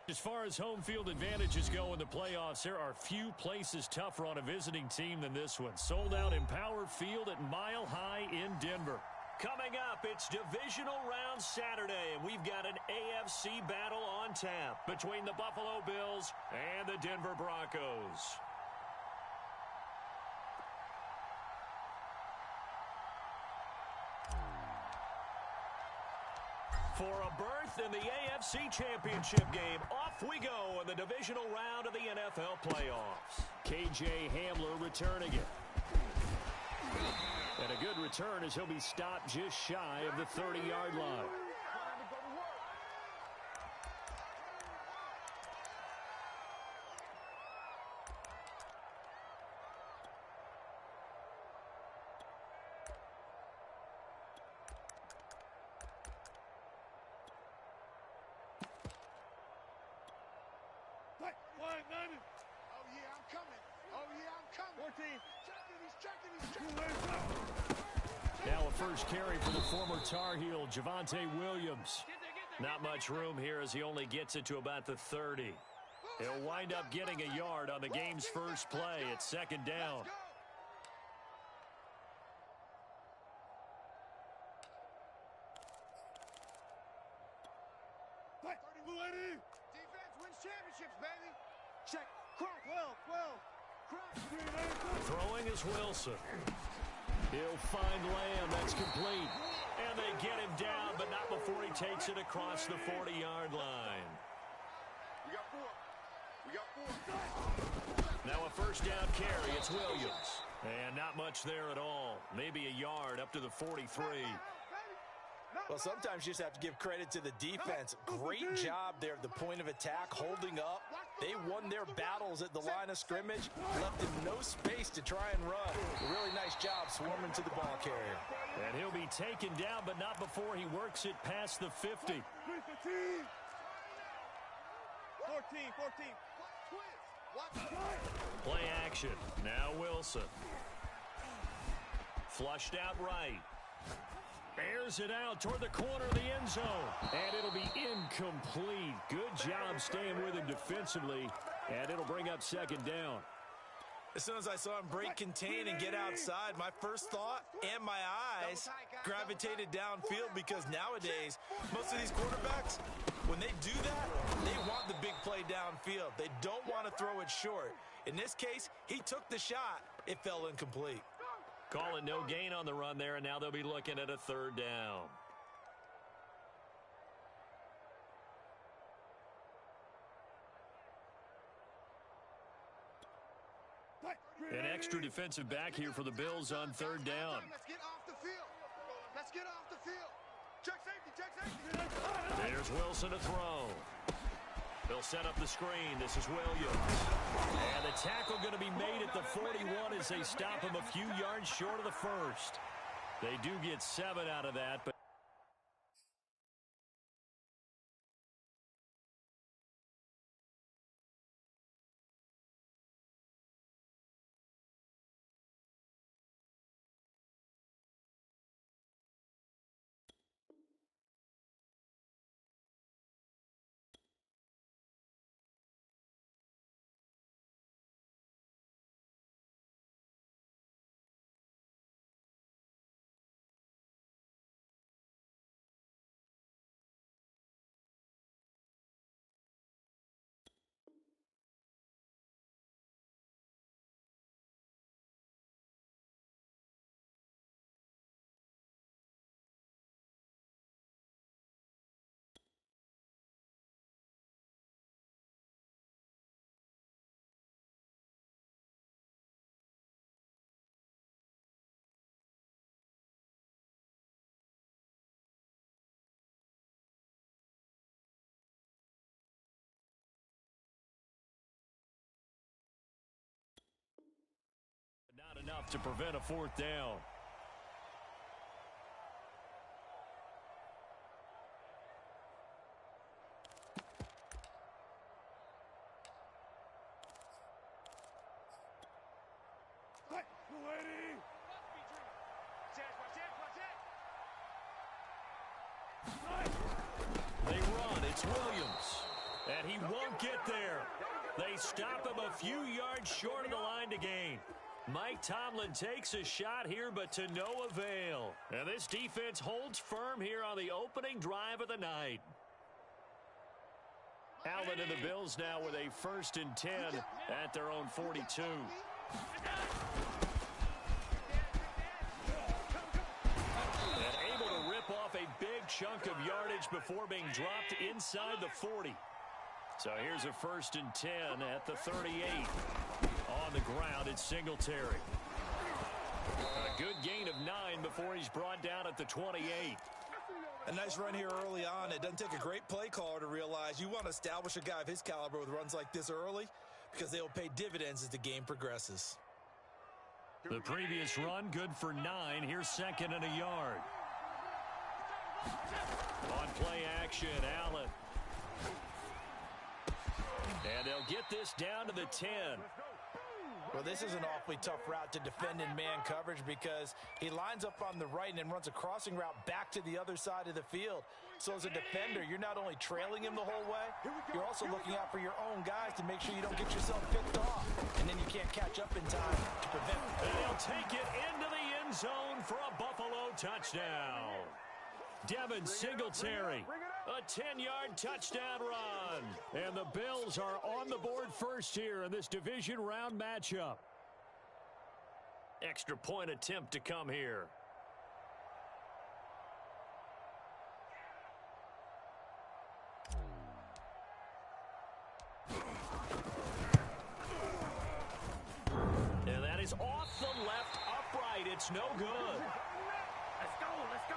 As far as home field advantages go in the playoffs, there are few places tougher on a visiting team than this one. Sold out Empower Field at Mile High in Denver. Coming up, it's Divisional Round Saturday, and we've got an AFC battle on tap between the Buffalo Bills and the Denver Broncos. For a berth in the AFC Championship game, off we go in the divisional round of the NFL playoffs. KJ Hamler returning it. And a good return as he'll be stopped just shy of the 30-yard line. Now a first carry for the former Tar Heel, Javonte Williams. Not much room here as he only gets it to about the 30. He'll wind up getting a yard on the game's first play at second down. Defense wins championships, baby. Check. Cross. Well. Throwing is Wilson. He'll find Lamb. That's complete. And they get him down, but not before he takes it across the 40-yard line. We got four. Now a first down carry. It's Williams. And not much there at all. Maybe a yard up to the 43. Well, sometimes you just have to give credit to the defense. Great job there at the point of attack, holding up. They won their battles at the line of scrimmage, left him no space to try and run. A really nice job swarming to the ball carrier. And he'll be taken down, but not before he works it past the 50. 14. Play action. Now Wilson. Flushed out right. Airs it out toward the corner of the end zone. And it'll be incomplete. Good job staying with him defensively. And it'll bring up second down. As soon as I saw him break contain and get outside, my first thought and my eyes gravitated downfield, because nowadays, most of these quarterbacks, when they do that, they want the big play downfield. They don't want to throw it short. In this case, he took the shot. It fell incomplete. Call it no gain on the run there, and now they'll be looking at a third down. An extra defensive back here for the Bills on third down. Let's get off the field. Check safety. There's Wilson to throw. They'll set up the screen. This is Williams. And the tackle going to be made at the 41 as they stop him a few yards short of the first. They do get 7 out of that, but not enough to prevent a fourth down. They run. It's Williams. And he won't get there. They stop him a few yards short of the line to gain. Mike Tomlin takes a shot here, but to no avail. And this defense holds firm here on the opening drive of the night. Allen and the Bills now with a 1st and 10 at their own 42. And able to rip off a big chunk of yardage before being dropped inside the 40. So here's a 1st and 10 at the 38. On the ground, it's Singletary. A good gain of 9 before he's brought down at the 28. A nice run here early on. It doesn't take a great play caller to realize you want to establish a guy of his caliber with runs like this early because they will pay dividends as the game progresses. The previous run, good for 9. Here's 2nd and a yard. On play action, Allen. And they'll get this down to the 10. Well, this is an awfully tough route to defend in man coverage because he lines up on the right and then runs a crossing route back to the other side of the field. So as a defender, you're not only trailing him the whole way, you're also looking out for your own guys to make sure you don't get yourself picked off. And then you can't catch up in time to prevent it. And he'll take it into the end zone for a Buffalo touchdown. Devin Singletary, a 10-yard touchdown run. And the Bills are on the board first here in this division round matchup. Extra point attempt to come here. And that is off the left upright. It's no good. Let's go, let's go.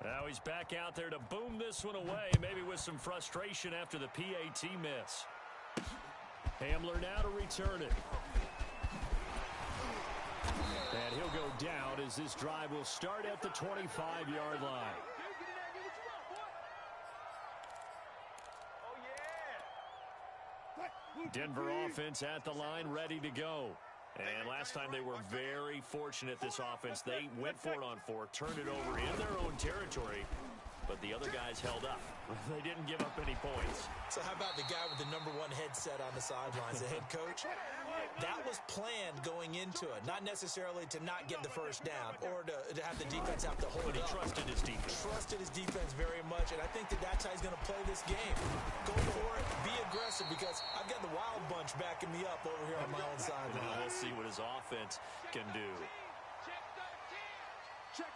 Now he's back out there to boom this one away, maybe with some frustration after the PAT miss. Hamler now to return it. And he'll go down as this drive will start at the 25-yard line. Denver offense at the line, ready to go. And last time they were very fortunate, this offense. They went for it on 4, turned it over in their own territory, but the other guys held up. They didn't give up any points. So how about the guy with the #1 headset on the sidelines, the head coach? That was planned going into it, not necessarily to not get the first down or to have the defense have to hold But he up. trusted his defense. Trusted his defense very much, and I think that's how he's going to play this game. Go for it, be aggressive, because I've got the wild bunch backing me up over here on my own side. And we'll see what his offense can do. Check.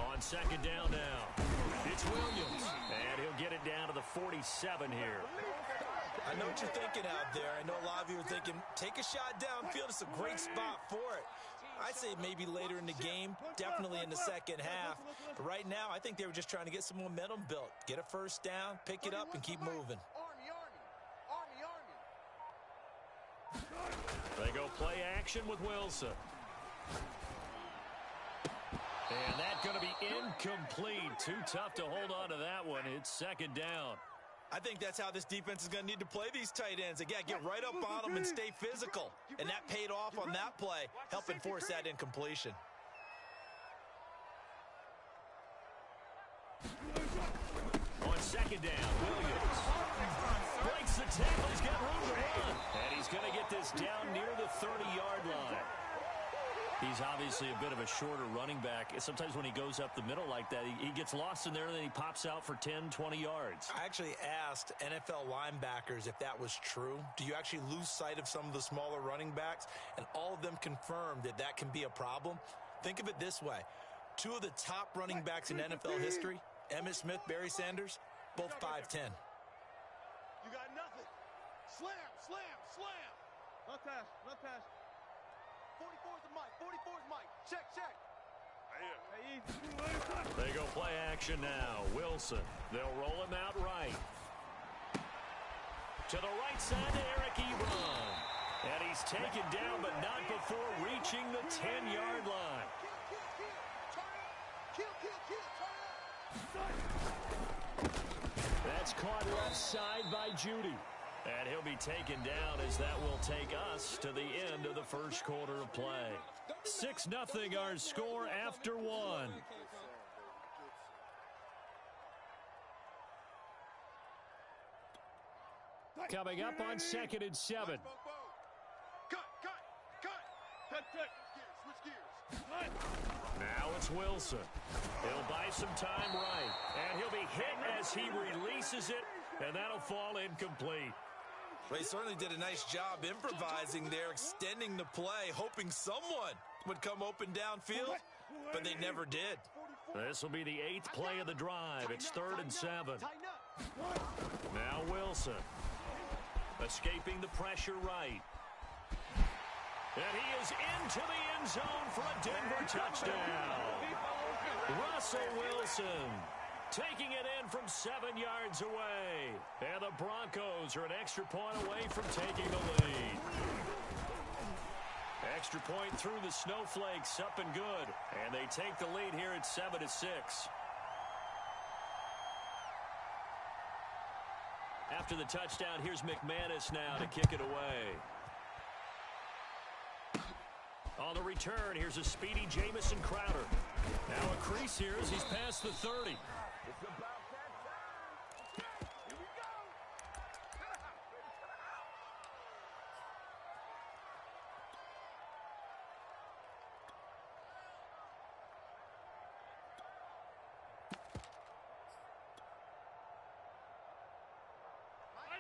On 2nd down now, it's Williams. And he'll get it down to the 47 here. I know what you're thinking out there. I know a lot of you are thinking, take a shot downfield. It's a great spot for it. I'd say maybe later in the game, definitely in the second half. But right now, I think they were just trying to get some momentum built. Get a first down, pick it up, and keep moving. They go play action with Wilson. And that's going to be incomplete. Too tough to hold on to that one. It's 2nd down. I think that's how this defense is going to need to play these tight ends. Again, get right up on them and stay physical. And that paid off on that play, helping force that incompletion. On 2nd down, Williams breaks the tackle. He's got room to run. And he's going to get this down near the 30-yard line. He's obviously a bit of a shorter running back. Sometimes when he goes up the middle like that, he gets lost in there and then he pops out for 10, 20 yards. I actually asked NFL linebackers if that was true. Do you actually lose sight of some of the smaller running backs? And all of them confirmed that that can be a problem. Think of it this way. 2 of the top running backs in NFL history, Emmitt Smith, Barry Sanders, both 5'10". You got nothing. Slam. No pass. 44's the mic. 44's mic. Check. They go play action now. Wilson. They'll roll him out right. To the right side to Eric Ebron. And he's taken down, but not before reaching the 10-yard line. Kill. caught left side by Judy. And he'll be taken down as that will take us to the end of the first quarter of play. 6-0 our score after one. Coming up on 2nd and 7. Now it's Wilson. He'll buy some time right. And he'll be hit as he releases it. And that'll fall incomplete. Well, he certainly did a nice job improvising there, extending the play, hoping someone would come open downfield, but they never did. This will be the 8th play of the drive. It's 3rd and 7. Now Wilson. Escaping the pressure right. And he is into the end zone for a Denver touchdown. Russell Wilson taking it in from 7 yards away. And the Broncos are an extra point away from taking the lead. Extra point through the snowflakes, up and good. And they take the lead here at 7-6. After the touchdown, here's McManus now to kick it away. On the return, here's a speedy Jamison Crowder. Now a crease here as he's past the 30.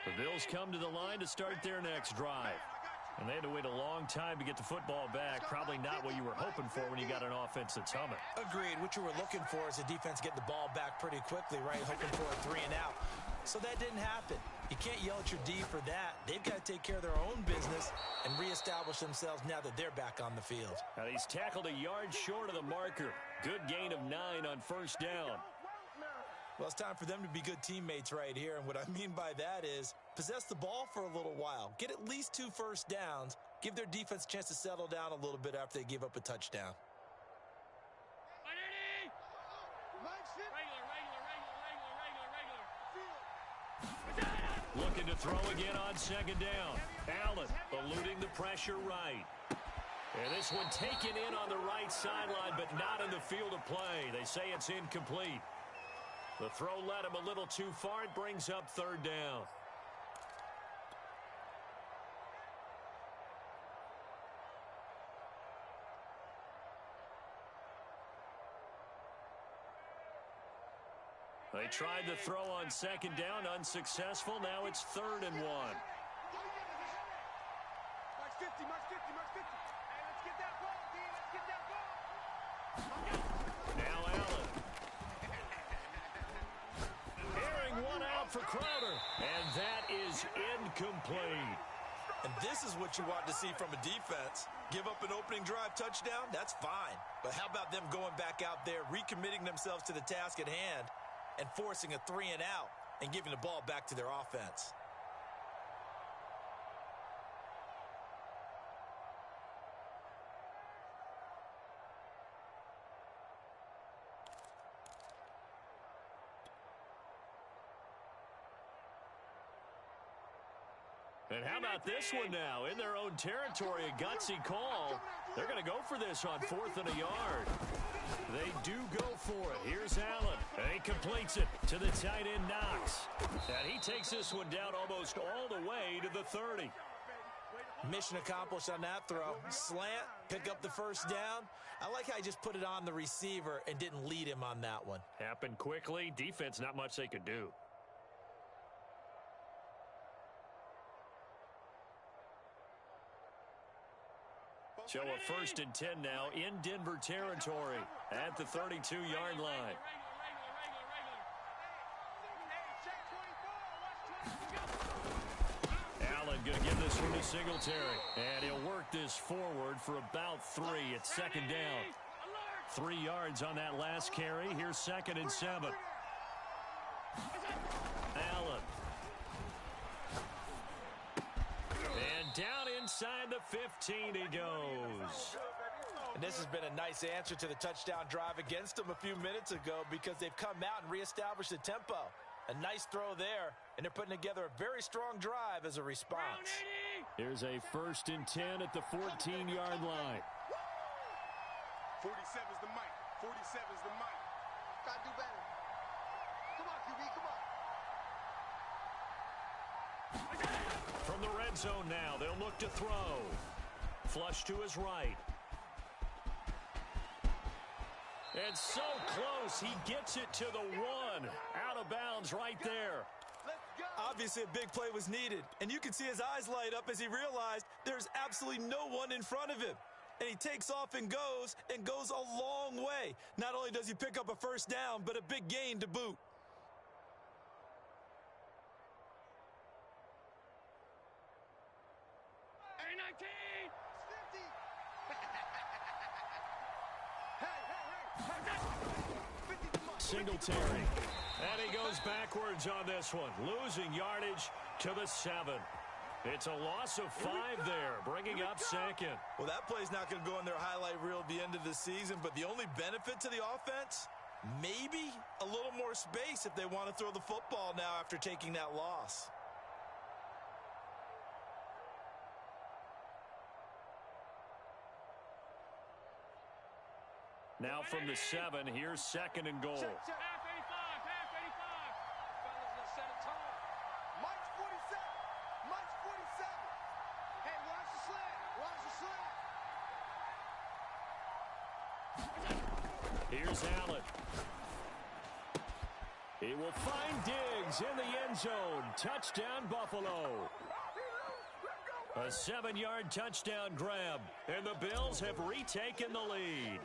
The Bills come to the line to start their next drive. And they had to wait a long time to get the football back. Probably not what you were hoping for when you got an offense that's humming. Agreed. What you were looking for is a defense getting the ball back pretty quickly, right? Hoping for a 3 and out. So that didn't happen. You can't yell at your D for that. They've got to take care of their own business and reestablish themselves now that they're back on the field. Now he's tackled a yard short of the marker. Good gain of 9 on first down. Well, it's time for them to be good teammates right here. And what I mean by that is possess the ball for a little while. Get at least 2 first downs. Give their defense a chance to settle down a little bit after they give up a touchdown. Looking to throw again on 2nd down. Allen eluding the pressure right. And this one taken in on the right sideline, but not in the field of play. They say it's incomplete. The throw led him a little too far. It brings up 3rd down. They tried the throw on 2nd down, unsuccessful. Now it's 3rd and 1. Mark 50, Mark 50, Mark 50. Hey, let's get that ball, D. Let's get that ball. Now Allen. Airing one out for Crowder. And that is incomplete. And this is what you want to see from a defense. Give up an opening drive touchdown, that's fine. But how about them going back out there, recommitting themselves to the task at hand, and forcing a 3 and out and giving the ball back to their offense? And how about this one now? In their own territory, a gutsy call. They're going to go for this on 4th and a yard. They do go for it. Here's Allen. And he completes it to the tight end, Knox. And he takes this one down almost all the way to the 30. Mission accomplished on that throw. Slant, pick up the first down. I like how he just put it on the receiver and didn't lead him on that one. Happened quickly. Defense, not much they could do. So a 1st and 10 now in Denver territory at the 32-yard line. Allen going to give this one to Singletary. And he'll work this forward for about 3 at 2nd down. 3 yards on that last carry. Here's 2nd and 7. Allen. And down inside the 15 he goes. And this has been a nice answer to the touchdown drive against them a few minutes ago because they've come out and reestablished the tempo. A nice throw there, and they're putting together a very strong drive as a response. Here's a 1st and 10 at the 14-yard line. 47's the mic. 47's the mic. Gotta do better. Come on, QB, come on. From the red zone now, they'll look to throw. Flush to his right. And so close, he gets it to the 1. Out of bounds right there. Obviously, a big play was needed, and you can see his eyes light up as he realized there's absolutely no one in front of him. And he takes off and goes a long way. Not only does he pick up a 1st down, but a big gain to boot. Singletary. And he goes backwards on this one, losing yardage to the 7. It's a loss of 5 there, bringing up 2nd. Well, that play's not going to go in their highlight reel at the end of the season, but the only benefit to the offense, maybe a little more space if they want to throw the football now after taking that loss. Now from the 7, here's 2nd and goal. Half 85, half 85. Fellas, let's set a tone. Mike's 47. Mike's 47. Hey, watch the slant. Watch the slant. Here's Allen. He will find Diggs in the end zone. Touchdown, Buffalo. A 7-yard touchdown grab, and the Bills have retaken the lead.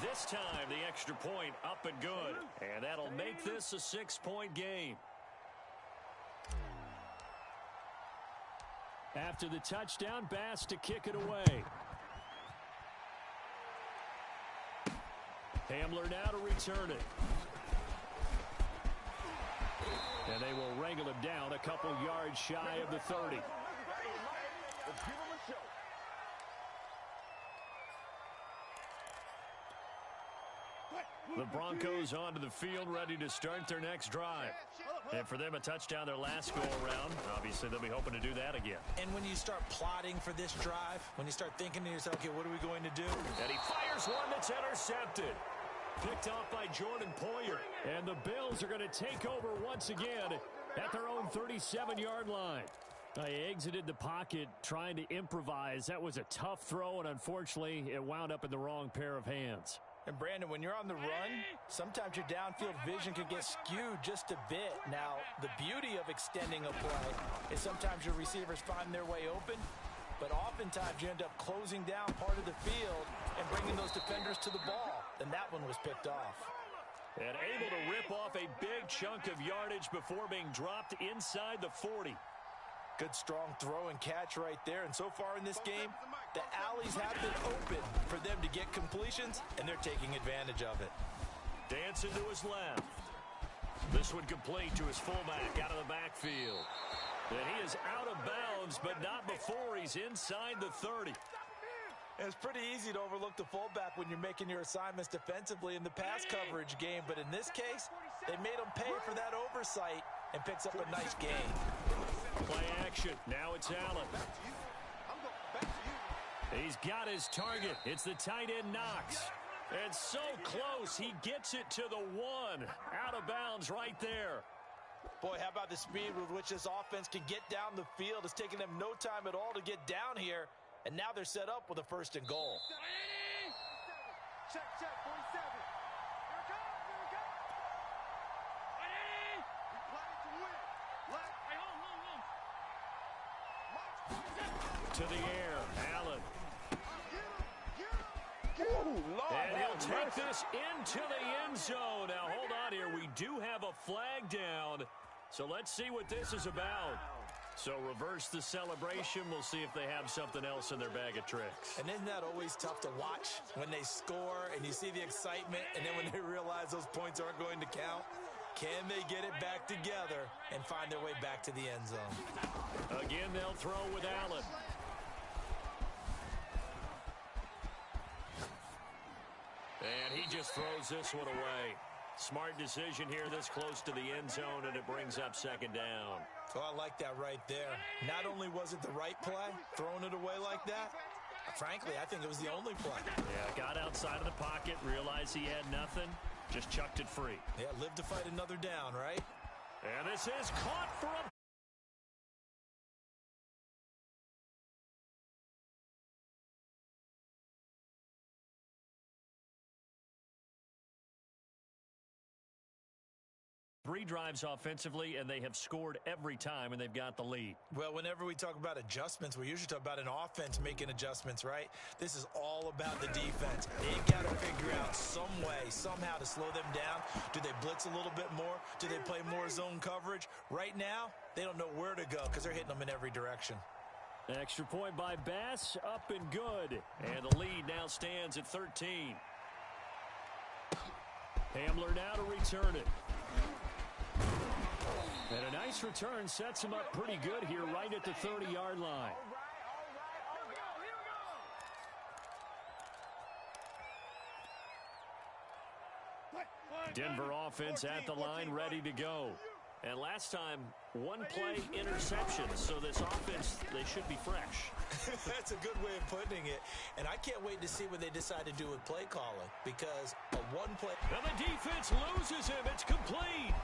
This time, the extra point up and good, and that'll make this a 6-point game. After the touchdown, Bass to kick it away. Hamler now to return it. And they will wrangle him down a couple yards shy of the 30. The Broncos onto the field, ready to start their next drive. And for them, a touchdown their last go-around. Obviously, they'll be hoping to do that again. And when you start plotting for this drive, when you start thinking to yourself, okay, what are we going to do? And he fires one that's intercepted. Picked off by Jordan Poyer. And the Bills are going to take over once again at their own 37-yard line. He exited the pocket trying to improvise. That was a tough throw, and unfortunately, it wound up in the wrong pair of hands. And Brandon, when you're on the run, sometimes your downfield vision can get skewed just a bit. Now, the beauty of extending a play is sometimes your receivers find their way open, but oftentimes you end up closing down part of the field and bringing those defenders to the ball. And that one was picked off. And able to rip off a big chunk of yardage before being dropped inside the 40. Good strong throw and catch right there. And so far in this game, the alleys have been open for them to get completions, and they're taking advantage of it. Dancing to his left. This one complete to his fullback out of the backfield. And he is out of bounds, but not before he's inside the 30. And it's pretty easy to overlook the fullback when you're making your assignments defensively in the pass coverage game. But in this case, they made him pay for that oversight and picks up a nice gain. Play action. Now it's Allen. He's got his target. It's the tight end Knox. And so close, he gets it to the 1. Out of bounds right there. Boy, how about the speed with which this offense can get down the field? It's taken them no time at all to get down here. And now they're set up with a 1st and goal. Check, 47. Here it comes, here it comes. We play to win. To the air, Allen. And he'll take this into the end zone. Now, hold on here. We do have a flag down. So let's see what this is about. So reverse the celebration. We'll see if they have something else in their bag of tricks. And isn't that always tough to watch when they score and you see the excitement, and then when they realize those points aren't going to count? Can they get it back together and find their way back to the end zone? Again, they'll throw with Allen. And he just throws this one away. Smart decision here this close to the end zone, and it brings up second down. Oh, I like that right there. Not only was it the right play, throwing it away like that, frankly, I think it was the only play. Yeah, got outside of the pocket, realized he had nothing, just chucked it free. Yeah, live to fight another down, right? And this is caught for a... Three drives offensively, and they have scored every time, and they've got the lead. Well, whenever we talk about adjustments, we usually talk about an offense making adjustments, right? This is all about the defense. They got to figure out some way, somehow to slow them down. Do they blitz a little bit more? Do they play more zone coverage? Right now, they don't know where to go because they're hitting them in every direction. Extra point by Bass, up and good. And the lead now stands at 13. Hamler now to return it. And a nice return sets him up pretty good here right at the 30-yard line. Denver offense at the line, ready to go. And last time, one play interception. So this offense, they should be fresh. That's a good way of putting it. And I can't wait to see what they decide to do with play calling, because a one play... And the defense loses him. It's complete.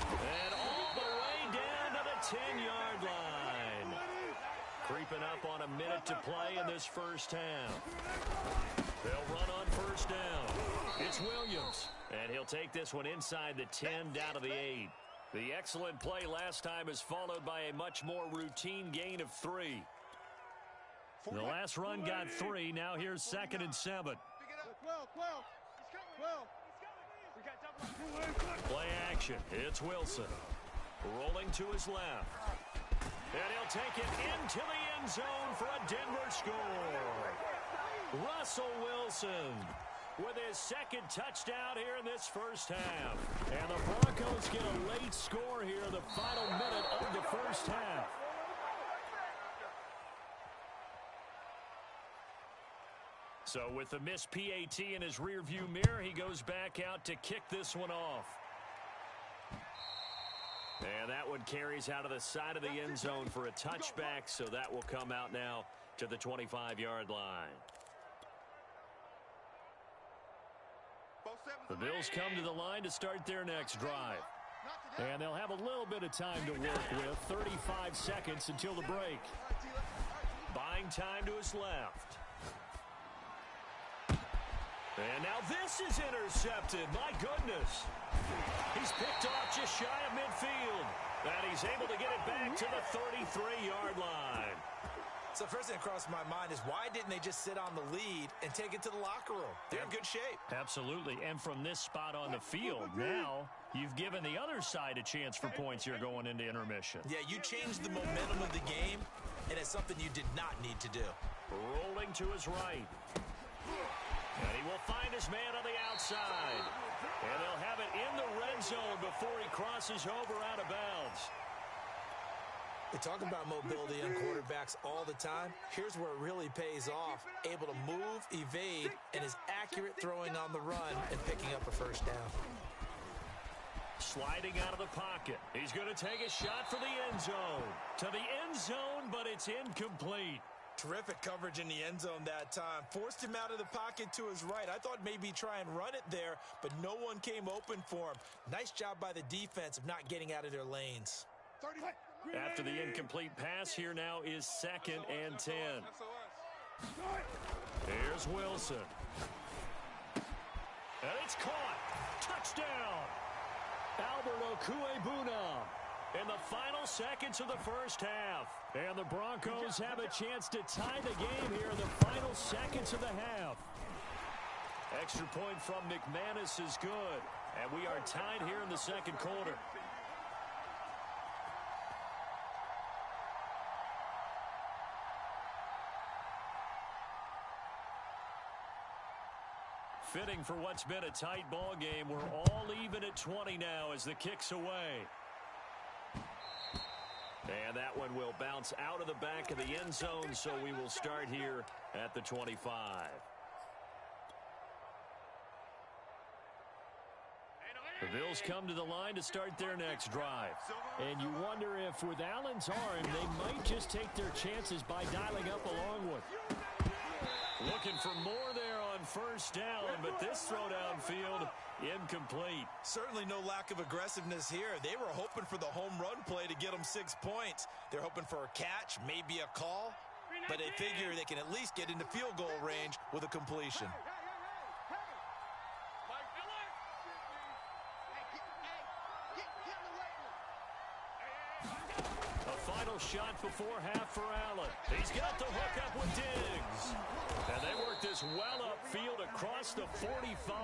And all the way down to the 10-yard line. Creeping up on a minute to play in this first half. They'll run on first down. It's Williams. And he'll take this one inside the 10 down to the 8. The excellent play last time is followed by a much more routine gain of 3. The last run got 3. Now here's 2nd and 7. Play action. It's Wilson. Rolling to his left. And he'll take it into the end zone for a Denver score. Russell Wilson with his second touchdown here in this first half. And the Broncos get a late score here in the final minute of the first half. So with the missed PAT in his rearview mirror, he goes back out to kick this one off. And that one carries out of the side of the end zone for a touchback, so that will come out now to the 25-yard line. The Bills come to the line to start their next drive. And they'll have a little bit of time to work with, 35 seconds until the break. Buying time to his left. And now this is intercepted. My goodness. He's picked off just shy of midfield. And he's able to get it back to the 33-yard line. So first thing that crossed my mind is, why didn't they just sit on the lead and take it to the locker room? They're in good shape. Absolutely. And from this spot on the field, now you've given the other side a chance for points here going into intermission. Yeah, you changed the momentum of the game, and it's something you did not need to do. Rolling to his right. And he will find his man on the outside. And they'll have it in the red zone before he crosses over out of bounds. We talk about mobility on quarterbacks all the time. Here's where it really pays off. Able to move, evade, and is accurate throwing on the run and picking up a first down. Sliding out of the pocket. He's going to take a shot for the end zone. To the end zone, but it's incomplete. Terrific coverage in the end zone that time. Forced him out of the pocket to his right. I thought maybe try and run it there, but no one came open for him. Nice job by the defense of not getting out of their lanes. After the incomplete pass, here now is 2nd and 10. Here's Wilson. And it's caught. Touchdown. Albert Okuebuna. In the final seconds of the first half. And the Broncos have a chance to tie the game here in the final seconds of the half. Extra point from McManus is good. And we are tied here in the second quarter. Fitting for what's been a tight ball game. We're all even at 20 now as the kick's away. And that one will bounce out of the back of the end zone, so we will start here at the 25. The Bills come to the line to start their next drive. And you wonder if with Allen's arm, they might just take their chances by dialing up a long one. Looking for more there on first down, but this throw downfield incomplete. Certainly no lack of aggressiveness here. They were hoping for the home run play to get them 6 points. They're hoping for a catch, maybe a call, but they figure they can at least get into field goal range with a completion. Final shot before half for Allen. He's got the hook up with Diggs. And they work this well upfield across the 45.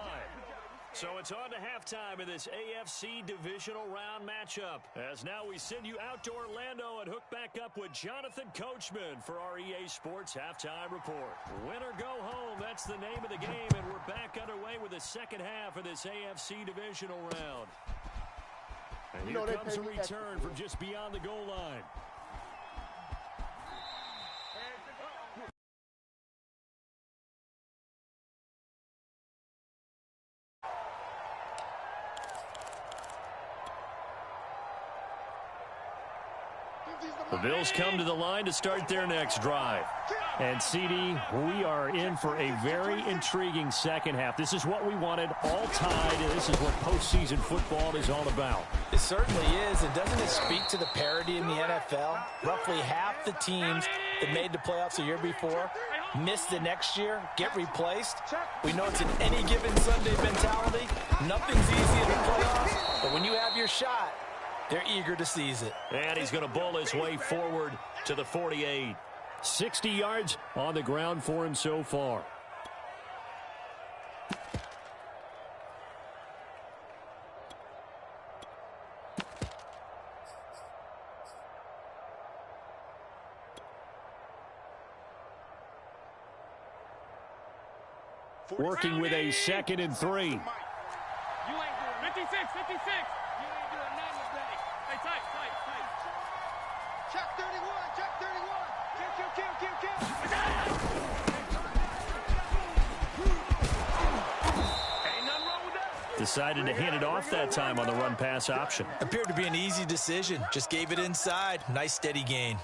So it's on to halftime in this AFC divisional round matchup. As now we send you out to Orlando and hook back up with Jonathan Coachman for our EA Sports Halftime Report. Win or go home, that's the name of the game, and we're back underway with the second half of this AFC divisional round. And here comes a return from just beyond the goal line. The Bills come to the line to start their next drive. And, CD, we are in for a very intriguing second half. This is what we wanted, all tied, and this is what postseason football is all about. It certainly is, and doesn't it speak to the parity in the NFL? Roughly half the teams that made the playoffs the year before miss the next year, get replaced. We know it's an any given Sunday mentality. Nothing's easy in the playoffs, but when you have your shot, they're eager to seize it. And he's going to bowl his way forward to the 48. 60 yards on the ground for him so far. Working with a 2nd and 3. You ain't doing 56, 56. You ain't doing nothing today. Hey, tight. Check 31, check 31. Kill. Ain't nothing wrong with that. Decided to hand it off that time on the run-pass option. Appeared to be an easy decision. Just gave it inside. Nice steady gain.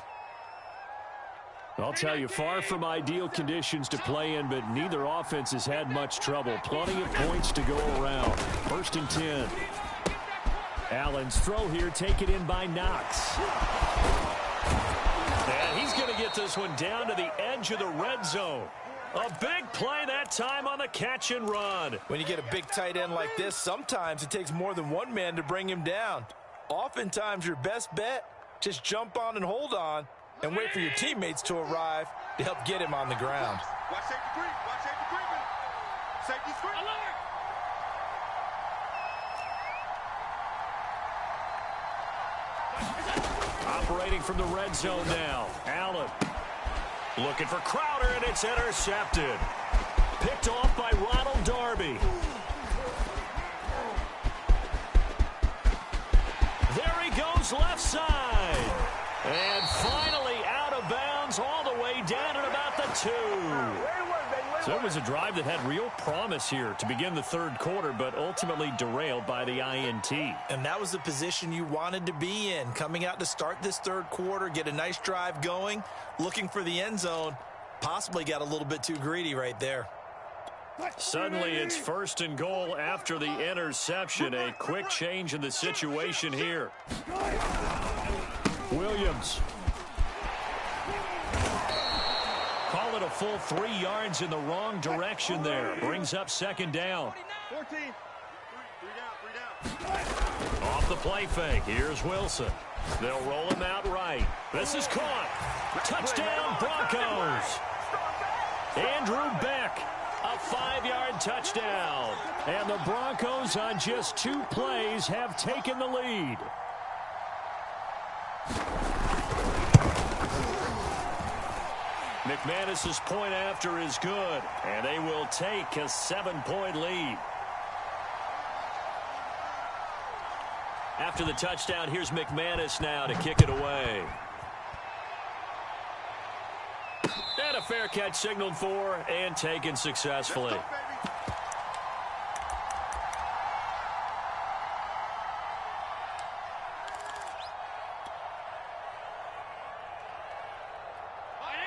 I'll tell you, far from ideal conditions to play in, but neither offense has had much trouble. Plenty of points to go around. 1st and 10. Allen's throw here taken in by Knox. And he's going to get this one down to the edge of the red zone. A big play that time on the catch and run. When you get a big tight end like this, sometimes it takes more than one man to bring him down. Oftentimes your best bet, just jump on and hold on and wait for your teammates to arrive to help get him on the ground. Watch safety creep. Safety screen. Alert! Operating from the red zone now. Allen looking for Crowder, and it's intercepted. Picked off by Ronald Darby. There he goes left side. And finally out of bounds all the way down at about the 2. So it was a drive that had real promise here to begin the 3rd quarter, but ultimately derailed by the INT. And that was the position you wanted to be in. Coming out to start this 3rd quarter, get a nice drive going, looking for the end zone. Possibly got a little bit too greedy right there. Suddenly it's 1st and goal after the interception. A quick change in the situation here. Williams. Call it a full 3 yards in the wrong direction there. Brings up 2nd down. 14. 3 down. Off the play fake. Here's Wilson. They'll roll him out right. This is caught. Touchdown, Broncos. Andrew Beck. A 5-yard touchdown. And the Broncos on just 2 plays have taken the lead. McManus's point after is good, and they will take a 7-point lead. After the touchdown, here's McManus now to kick it away. And a fair catch signaled for and taken successfully.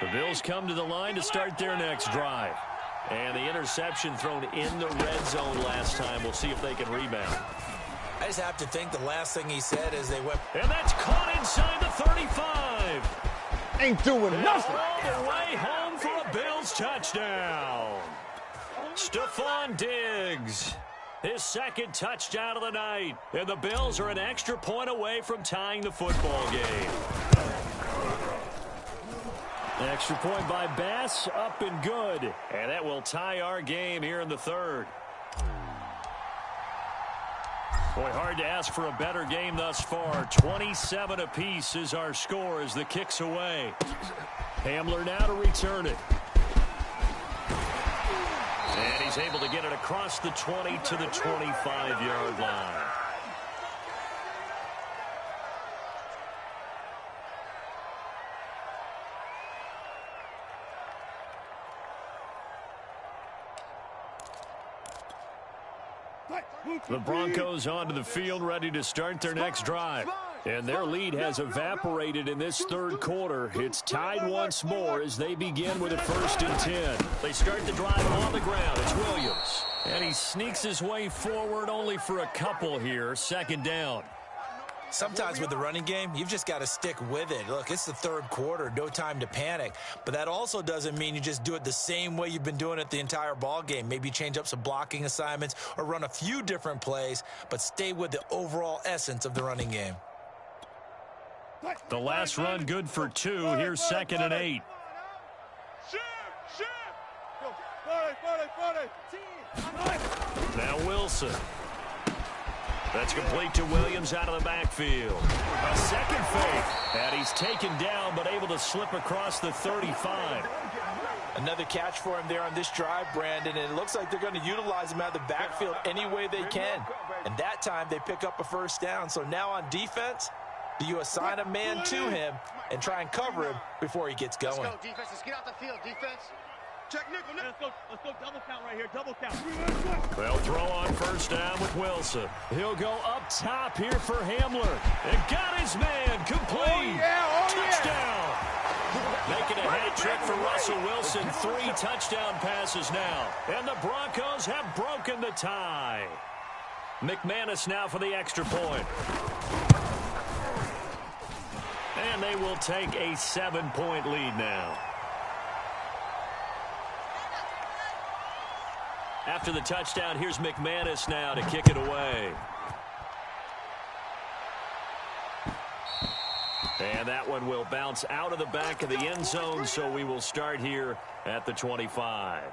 The Bills come to the line to start their next drive. And the interception thrown in the red zone last time. We'll see if they can rebound. I just have to think the last thing he said as they went. And that's caught inside the 35. Ain't doing nothing. All the way home for a Bills touchdown. Stephon Diggs, his second touchdown of the night. And the Bills are an extra point away from tying the football game. Extra point by Bass, up and good. And that will tie our game here in the third. Boy, hard to ask for a better game thus far. 27 apiece is our score as the kick's away. Hamler now to return it. And he's able to get it across the 20 to the 25-yard line. The Broncos onto the field, ready to start their next drive. And their lead has evaporated in this third quarter. It's tied once more as they begin with a 1st and 10. They start the drive on the ground. It's Williams. And he sneaks his way forward only for a couple here. 2nd down. Sometimes with the running game, you've just got to stick with it. Look, it's the third quarter, no time to panic. But that also doesn't mean you just do it the same way you've been doing it the entire ball game. Maybe change up some blocking assignments or run a few different plays, but stay with the overall essence of the running game. The last run good for 2. Here's 2nd and 8. Now Wilson. That's complete to Williams out of the backfield. A second fake. And he's taken down but able to slip across the 35. Another catch for him there on this drive, Brandon, and it looks like they're going to utilize him out of the backfield any way they can. And that time they pick up a 1st down. So now on defense, do you assign a man to him and try and cover him before he gets going? Let's go, defense. Let's get out the field, defense. Check nickel. Let's go double count right here. Double count. They'll throw on 1st down with Wilson. He'll go up top here for Hamler. And got his man complete. Touchdown. Making a hat trick for Russell Wilson. 3 touchdown passes now. And the Broncos have broken the tie. McManus now for the extra point. And they will take a 7-point lead now. After the touchdown, here's McManus now to kick it away. And that one will bounce out of the back of the end zone, so we will start here at the 25.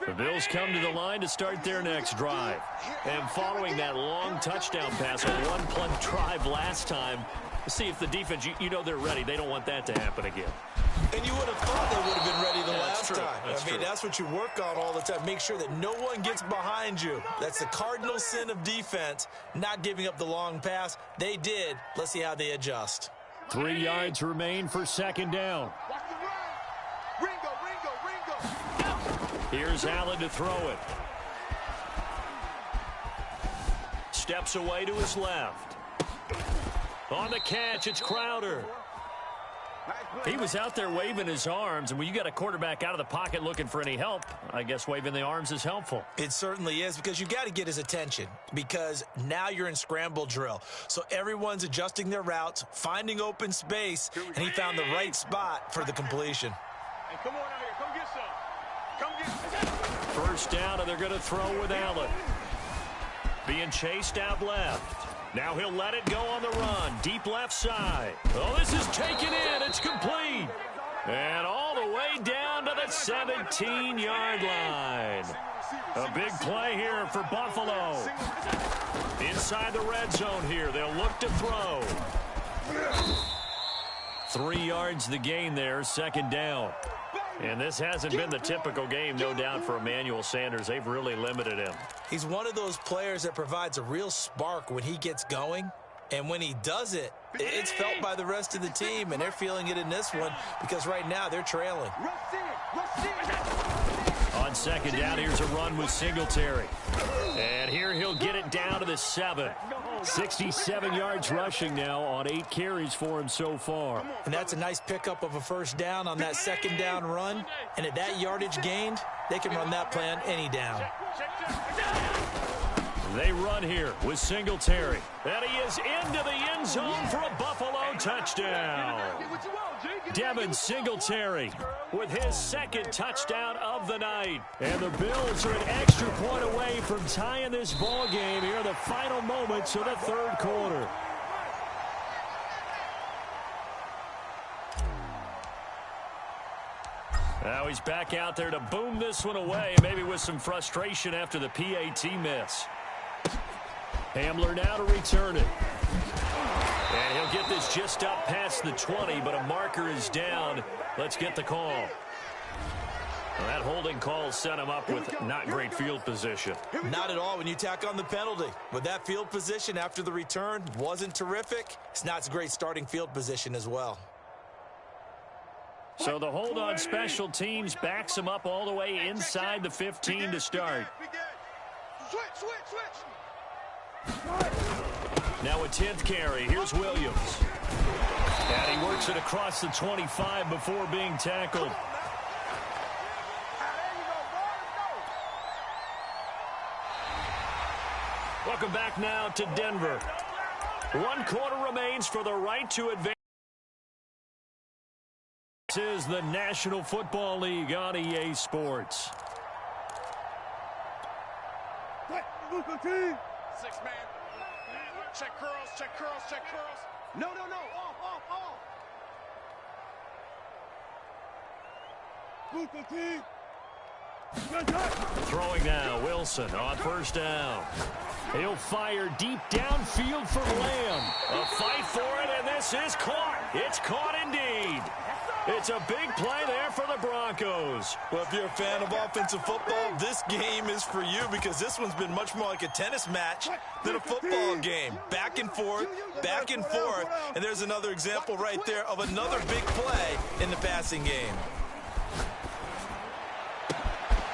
The Bills come to the line to start their next drive. And following that long touchdown pass, a one-play drive last time, see if the defense, you know they're ready. They don't want that to happen again. And you would have thought they would have been ready the last time. That's what you work on all the time. Make sure that no one gets behind you. That's the cardinal sin of defense, not giving up the long pass. They did. Let's see how they adjust. 3 yards remain for 2nd down. Here's Allen to throw it. Steps away to his left. On the catch, it's Crowder. He was out there waving his arms, and when you got a quarterback out of the pocket looking for any help, I guess waving the arms is helpful. It certainly is, because you got to get his attention, because now you're in scramble drill. So everyone's adjusting their routes, finding open space, and he found the right spot for the completion. Hey, come on out here. Come get some. Come get some. 1st down, and they're going to throw with Allen. Being chased out left. Now he'll let it go on the run. Deep left side. Oh, this is taken in. It's complete. And all the way down to the 17-yard line. A big play here for Buffalo. Inside the red zone here. They'll look to throw. 3 yards the gain there. 2nd down. And this hasn't been the typical game, no doubt, for Emmanuel Sanders. They've really limited him. He's one of those players that provides a real spark when he gets going, And when he does it, it's felt by the rest of the team, and they're feeling it in this one because right now they're trailing. On second down, here's a run with Singletary. And here he'll get it down to the 7. 67 yards rushing now on 8 carries for him so far. And that's a nice pickup of a first down on that second down run. And at that yardage gained, they can run that play on any down. They run here with Singletary. And he is into the end zone for a Buffalo touchdown. Devin Singletary with his second touchdown of the night. And the Bills are an extra point away from tying this ball game here in the final moments of the third quarter. Now he's back out there to boom this one away, maybe with some frustration after the PAT miss. Hamler now to return it. And he'll get this just up past the 20, but a marker is down. Let's get the call. Well, that holding call set him up with not great field position. Not at all when you tack on the penalty. With that field position after the return wasn't terrific. It's not a great starting field position as well. So the hold on special teams backs him up all the way inside the 15 to start. Switch. Now a 10th carry. Here's Williams. And he works it across the 25 before being tackled. Welcome back now to Denver. 1 quarter remains for the right to advance. This is the National Football League on EA Sports. 6-man. Check curls. No. Off. Throwing now, Wilson on first down. He'll fire deep downfield for Lamb. A fight for it, and this is caught. It's caught indeed. It's a big play there for the Broncos. Well, if you're a fan of offensive football, this game is for you because this one's been much more like a tennis match than a football game. Back and forth, and there's another example right there of another big play in the passing game.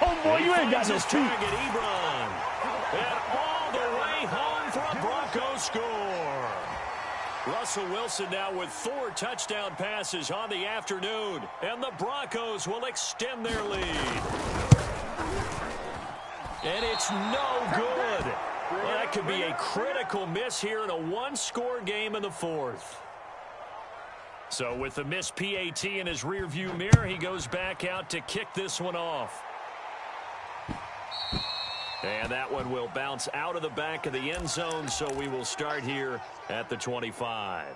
Oh, boy, you ain't got no target, Ebron. And all the way home for a Broncos score. Russell Wilson now with 4 touchdown passes on the afternoon, and the Broncos will extend their lead. And it's no good. Well, that could be a critical miss here in a 1-score game in the 4th. So with the missed PAT in his rearview mirror, he goes back out to kick this one off. And that one will bounce out of the back of the end zone, so we will start here at the 25.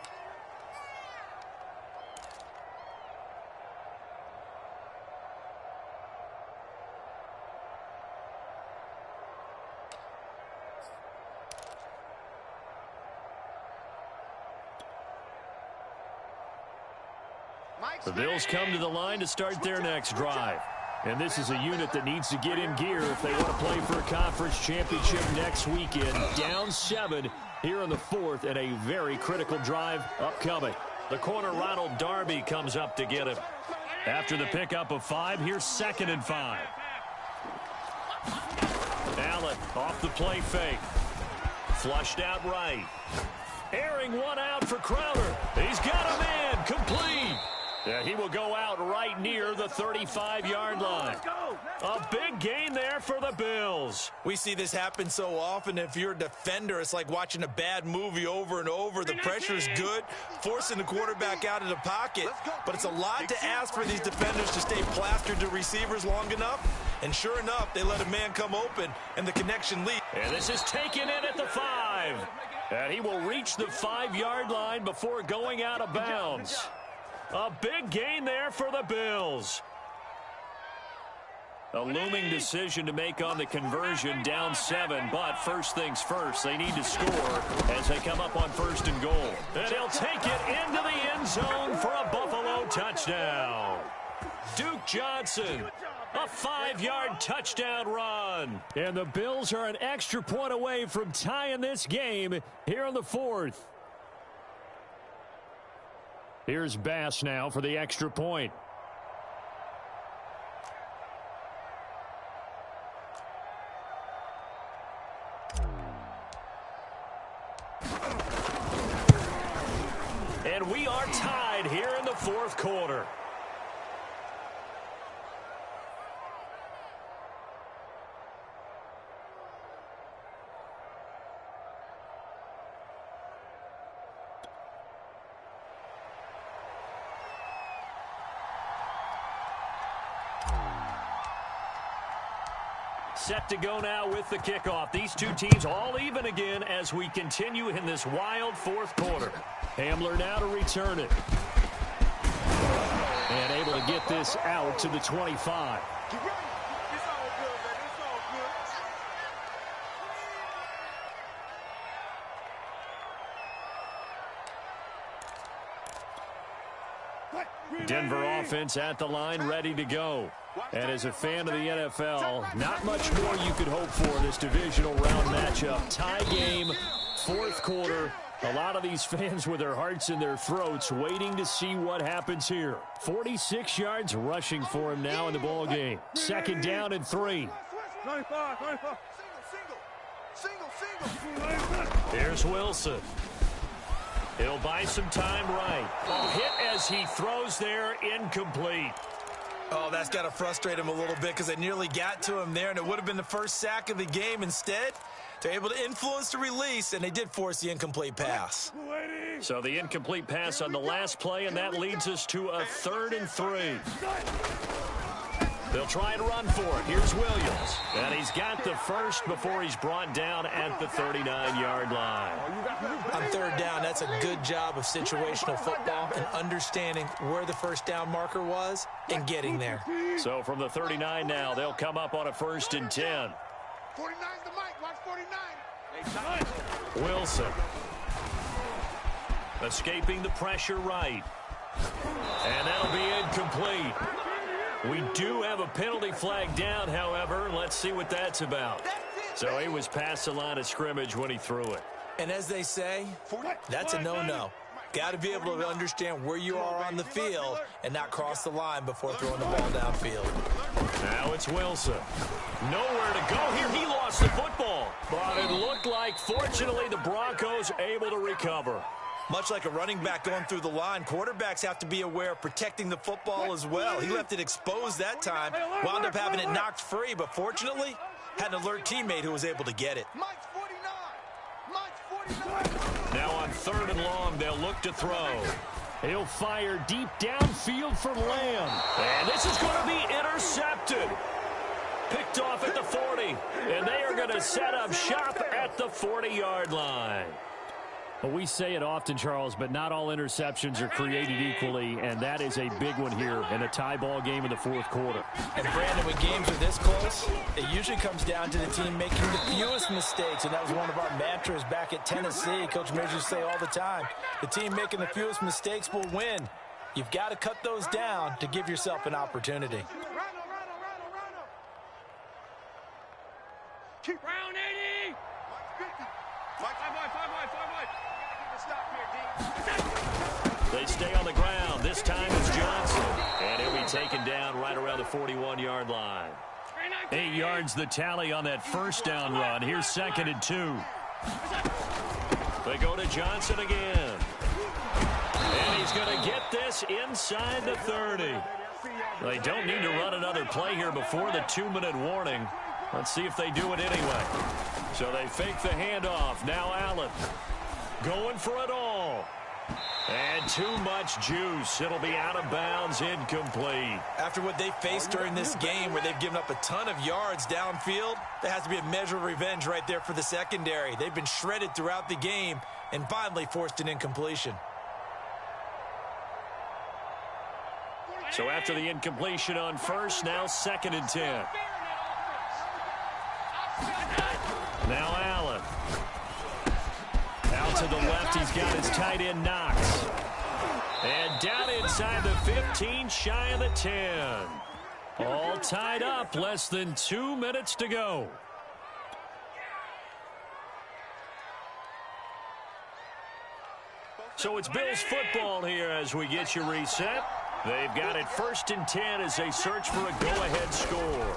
The Bills come to the line to start their next drive. And this is a unit that needs to get in gear if they want to play for a conference championship next weekend. Down 7 here in the 4th, and a very critical drive upcoming. The corner Ronald Darby comes up to get him. After the pickup of 5, here's 2nd and 5. Allen off the play fake. Flushed out right. Airing one out for Crowder. He's got a man. Complete. Yeah, he will go out right near the 35-yard line. A big gain there for the Bills. We see this happen so often. If you're a defender, it's like watching a bad movie over and over. The pressure is good, forcing the quarterback out of the pocket. But it's a lot to ask for these defenders to stay plastered to receivers long enough. And sure enough, they let a man come open, and the connection lead. And this is taken in at the 5. And he will reach the 5-yard line before going out of bounds. A big gain there for the Bills. A looming decision to make on the conversion, down 7, but first things first, they need to score as they come up on 1st and goal. And he'll take it into the end zone for a Buffalo touchdown. Duke Johnson, a 5-yard touchdown run. And the Bills are an extra point away from tying this game here in the 4th. Here's Bass now for the extra point. And we are tied here in the fourth quarter. Set to go now with the kickoff. These two teams all even again as we continue in this wild fourth quarter. Hamler now to return it. And able to get this out to the 25. Denver offense at the line, ready to go. And as a fan of the NFL, not much more you could hope for this divisional round matchup. Tie game, fourth quarter. A lot of these fans with their hearts in their throats waiting to see what happens here. 46 yards rushing for him now in the ball game. Second down and 3. Here's Wilson. He'll buy some time right. Hit as he throws there, incomplete. Oh, that's got to frustrate him a little bit because they nearly got to him there, and it would have been the first sack of the game. Instead, they're able to influence the release, and they did force the incomplete pass. So the incomplete pass on the last play, and that leads us to a 3rd and 3. They'll try and run for it. Here's Williams. And he's got the first before he's brought down at the 39-yard line. On third down, that's a good job of situational football and understanding where the first down marker was and getting there. So from the 39 now, they'll come up on a 1st and 10. 49's the mic. Watch 49. Wilson. Escaping the pressure right. And that'll be incomplete. We do have a penalty flag down, however. Let's see what that's about. So he was past the line of scrimmage when he threw it. And as they say, that's a no-no. Got to be able to understand where you are on the field and not cross the line before throwing the ball downfield. Now it's Wilson. Nowhere to go here. He lost the football. But it looked like, fortunately, the Broncos able to recover. Much like a running back going through the line, quarterbacks have to be aware of protecting the football as well. He left it exposed that time, wound up having it knocked free, but fortunately, had an alert teammate who was able to get it. Mike's 49. Mike's 49. Now on 3rd and long, they'll look to throw. He'll fire deep downfield for Lamb. And this is going to be intercepted. Picked off at the 40. And they are going to set up shop at the 40-yard line. Well, we say it often, Charles, but not all interceptions are created equally, and that is a big one here in a tie ball game in the fourth quarter. And, Brandon, when games are this close, it usually comes down to the team making the fewest mistakes, and that was one of our mantras back at Tennessee. Coach Mears used to say all the time, the team making the fewest mistakes will win. You've got to cut those down to give yourself an opportunity. Keep round 80. Mike's 50. Mike, 5 wide. Stop here, D. They stay on the ground. This time it's Johnson. And he'll be taken down right around the 41-yard line. 8 yards the tally on that first down run. Here's 2nd and 2. They go to Johnson again. And he's going to get this inside the 30. They don't need to run another play here before the 2-minute warning. Let's see if they do it anyway. So they fake the handoff. Now Allen going for it all. And too much juice. It'll be out of bounds, incomplete. After what they faced during this game where they've given up a ton of yards downfield, there has to be a measure of revenge right there for the secondary. They've been shredded throughout the game and finally forced an incompletion. So after the incompletion on first, now 2nd and 10. Now Allen. Out to the left, he's got his tight end Knox. And down inside the 15, shy of the 10. All tied up, less than 2 minutes to go. So it's Bills football here as we get you reset. They've got it 1st and 10 as they search for a go-ahead score.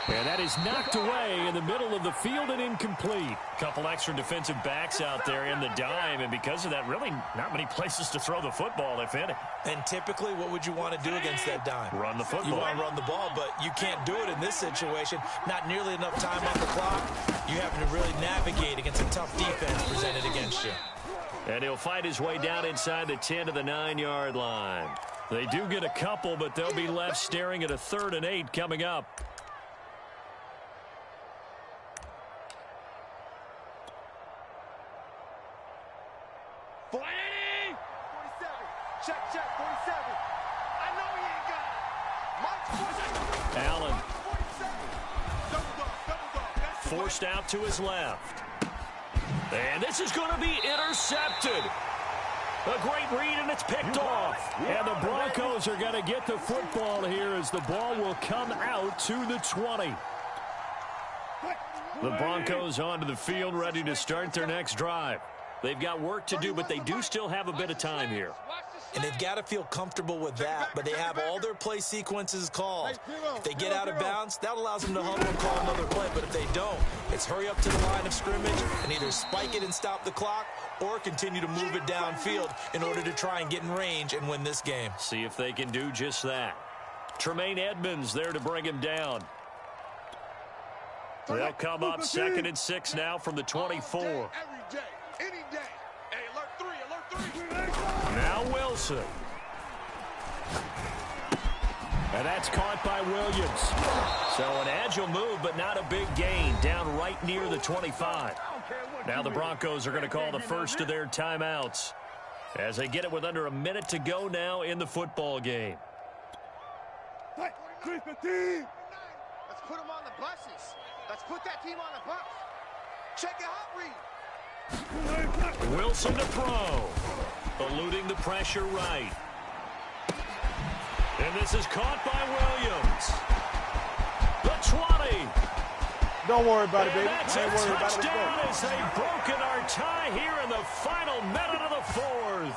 And that is knocked away in the middle of the field and incomplete. Couple extra defensive backs out there in the dime, and because of that, really not many places to throw the football, if any. And typically, what would you want to do against that dime? Run the football. You want to run the ball, but you can't do it in this situation. Not nearly enough time on the clock. You have to really navigate against a tough defense presented against you. And he'll fight his way down inside the 10 to the 9-yard line. They do get a couple, but they'll be left staring at a 3rd and 8 coming up. Check, 47. I know he ain't got it. Mike's Allen. 47. Forced out to his left. And this is going to be intercepted. A great read, and it's picked off. And the Broncos are going to get the football here as the ball will come out to the 20. The Broncos onto the field, ready to start their next drive. They've got work to do, but they do still have a bit of time here. And they've got to feel comfortable with that, but they have all their play sequences called. If they get out of bounds, that allows them to huddle and call another play, but if they don't, it's hurry up to the line of scrimmage and either spike it and stop the clock or continue to move it downfield in order to try and get in range and win this game. See if they can do just that. Tremaine Edmonds there to bring him down. They'll come up 2nd and 6 now from the 24. Every day, any day. Hey, alert 3. Now Wilson. And that's caught by Williams. So an agile move, but not a big gain. Down right near the 25. Now the Broncos are going to call the first of their timeouts as they get it with under a minute to go now in the football game. Let's put them on the buses. Let's put that team on the bus. Check it out, Reed. Wilson to throw. Eluding the pressure right. And this is caught by Williams. The 20. Don't worry about it, baby. That's a touchdown as they've broken our tie here in the final minute of the 4th.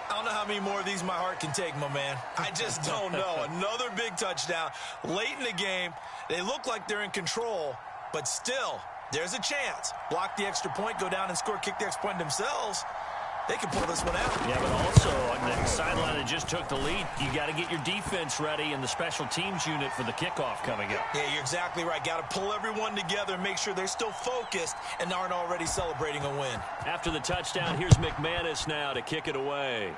I don't know how many more of these my heart can take, my man. I just don't know. Another big touchdown late in the game. They look like they're in control, but still, there's a chance. Block the extra point, go down and score, kick the extra point themselves. They can pull this one out. Yeah, but also on the sideline that just took the lead, you got to get your defense ready and the special teams unit for the kickoff coming up. Yeah, you're exactly right. Got to pull everyone together and make sure they're still focused and aren't already celebrating a win. After the touchdown, here's McManus now to kick it away.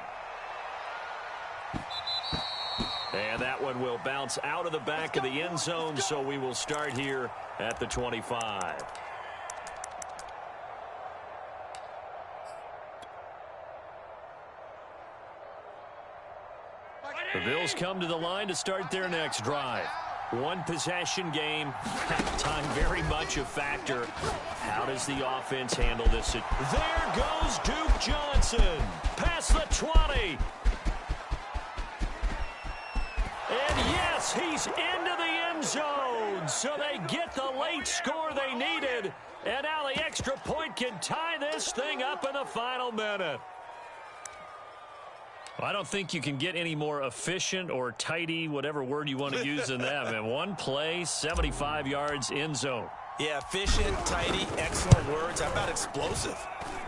And that one will bounce out of the back of the end zone, so we will start here at the 25. The Bills come to the line to start their next drive. One possession game. Time very much a factor. How does the offense handle this? There goes Duke Johnson. Past the 20. And yes, he's into the end zone. So they get the late score they needed. And now the extra point can tie this thing up in the final minute. I don't think you can get any more efficient or tidy, whatever word you want to use in that. Man, one play, 75 yards, end zone. Yeah, efficient, tidy, excellent words. How about explosive?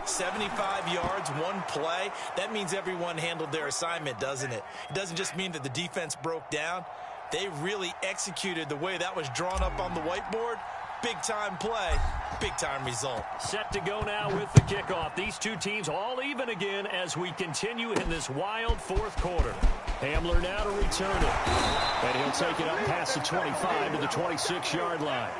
75 yards, one play. That means everyone handled their assignment, doesn't it? It doesn't just mean that the defense broke down. They really executed the way that was drawn up on the whiteboard. Big-time play, big-time result. Set to go now with the kickoff. These two teams all even again as we continue in this wild fourth quarter. Hamler now to return it. And he'll take it up past the 25 to the 26-yard line.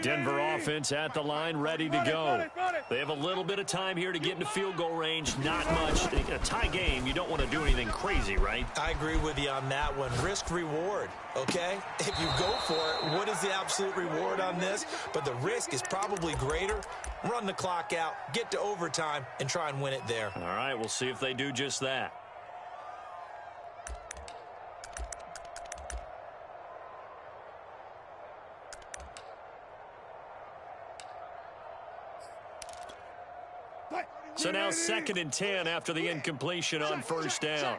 Denver offense at the line, ready to go. They have a little bit of time here to get into field goal range. Not much. A tie game, you don't want to do anything crazy, right? I agree with you on that one. Risk reward, okay? If you go for it, what is the absolute reward on this? But the risk is probably greater. Run the clock out, get to overtime, and try and win it there. All right, we'll see if they do just that. So now 2nd and 10 after the incompletion on first down.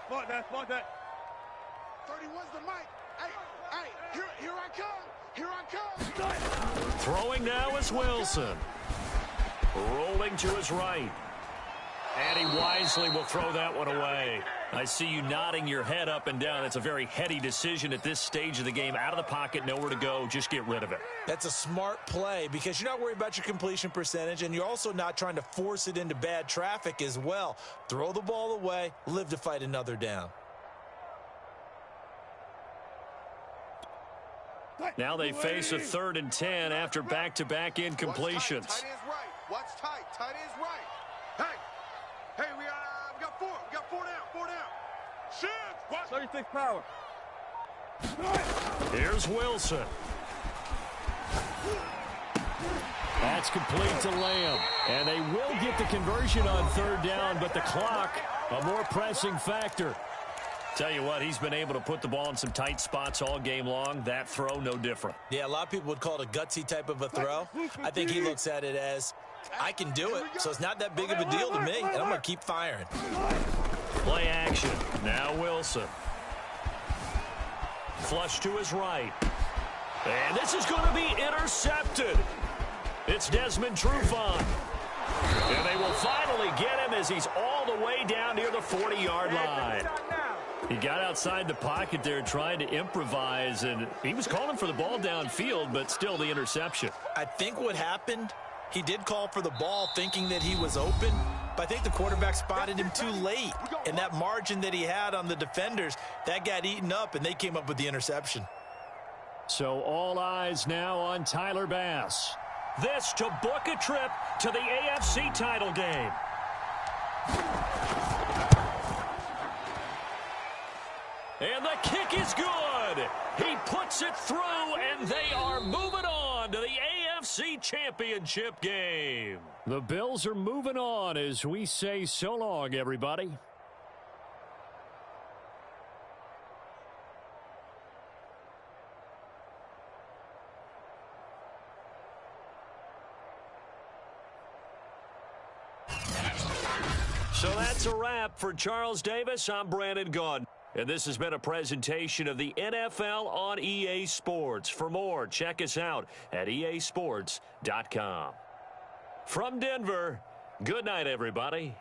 Spot that, spot that. 31's the mic. Hey, here I come. Here I come. Throwing now is Wilson. Rolling to his right. And he wisely will throw that one away. I see you nodding your head up and down. That's a very heady decision at this stage of the game. Out of the pocket, nowhere to go. Just get rid of it. That's a smart play because you're not worried about your completion percentage, and you're also not trying to force it into bad traffic as well. Throw the ball away, live to fight another down. Now they face a 3rd and 10 after back-to-back incompletions. Tight end's right. Watch tight. Tight end's right. Hey, we got 4. We got 4 down. 4 down. Shit. Watch. 36 power. Here's Wilson. That's complete to Lamb. And they will get the conversion on 3rd down, but the clock, a more pressing factor. Tell you what, he's been able to put the ball in some tight spots all game long. That throw, no different. Yeah, a lot of people would call it a gutsy type of a throw. I think he looks at it as, I can do it, so it's not that big of a deal to me, and I'm going to keep firing. Play action. Now Wilson. Flush to his right. And this is going to be intercepted. It's Desmond Trufant. And they will finally get him as he's all the way down near the 40-yard line. He got outside the pocket there trying to improvise, and he was calling for the ball downfield, but still the interception. I think what happened, he did call for the ball thinking that he was open, but I think the quarterback spotted him too late. And that margin that he had on the defenders, that got eaten up, and they came up with the interception. So all eyes now on Tyler Bass. This to book a trip to the AFC title game. And the kick is good. He puts it through, and they are moving on to the AFC Championship game. The Bills are moving on as we say so long, everybody. So that's a wrap for Charles Davis. I'm Brandon Gaudin. And this has been a presentation of the NFL on EA Sports. For more, check us out at easports.com. From Denver, good night, everybody.